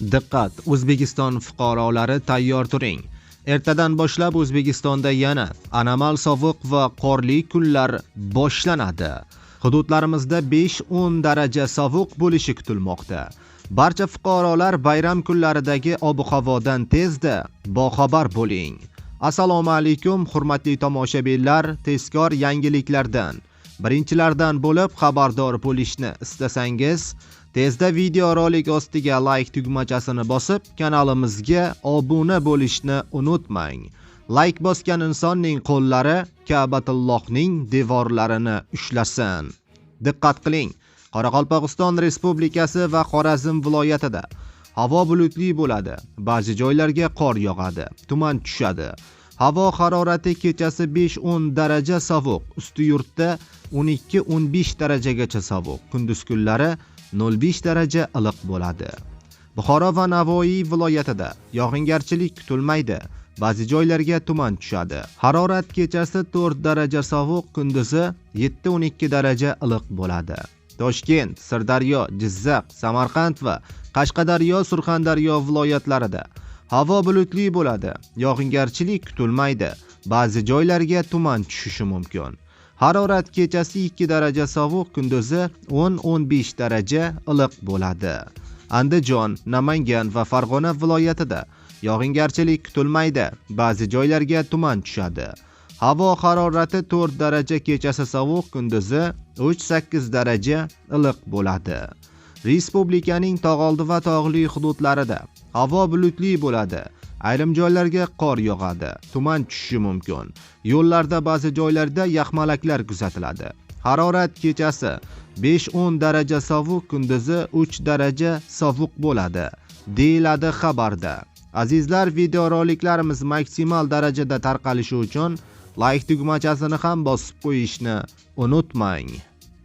Diqqat, O'zbekiston fuqarolari tayyor turing. Ertadan boshlab O'zbekistonda yana anomal sovuq va qorli kunlar boshlanadi. Hududlarimizda 5-10 daraja sovuq bo'lishi kutilmoqda. Barcha fuqarolar bayram kunlaridagi ob-havodan tezda boxabar bo'ling. Assalomu alaykum, hurmatli tomoshabinlar, tezkor yangiliklardan birinchilardan bo'lib xabardor bo'lishni istasangiz, tezda video rolik ostiga like tugmachasini bosib, kanalimizga obuna bo'lishni unutmang. Like bosgan insonning qo'llari Ka'batullohning devorlarini ushlasin. Diqqat qiling. Qoraqalpog'iston Respublikasi va Xorazm viloyatida havo bulutli bo'ladi. Ba'zi joylarga qor yog'adi, tuman tushadi. Havo harorati kechasi 5-10 daraja sovuq, usti yurtda 12-15 darajagacha sovuq, kunduz kunlari 0,5 daraja iliq bo'ladi. Buxoro va Navoiy viloyatida yog'ingarchilik kutilmaydi. Ba'zi joylarga tuman tushadi. Harorat kechasi 4 daraja sovuq, kunduzi 7-12 daraja iliq bo'ladi. Toshkent, Sirdaryo, Jizzax, Samarqand va Qashqadaryo, Surxondaryo viloyatlarida havo bulutli bo'ladi. Yog'ingarchilik kutilmaydi. Ba'zi joylarga tuman tushishi mumkin. Harorat kechasi 2 daraja sovuq, kunduzi 10-15 daraja iliq bo'ladi. Andijon, Namangan va Farg'ona viloyatida yog'ingarchilik kutilmaydi. Ba'zi joylarga tuman tushadi. Havo harorati 4 daraja kechasi sovuq, kunduzi 3-8 daraja iliq bo'ladi. Respublikaning tog'oldi va tog'li hududlarida havo bulutli bo'ladi. Ayrim joylarga qor yog'adi, tuman tushishi mumkin. Yo'llarda ba'zi joylarda yaxmalaklar kuzatiladi. Harorat kechasi 5-10 daraja sovuq, kunduzi 3 daraja sovuq bo'ladi, deyiladi xabarda. Azizlar, video roliklarimiz maksimal darajada tarqalishi uchun like tugmachasini ham bosib qo'yishni unutmang.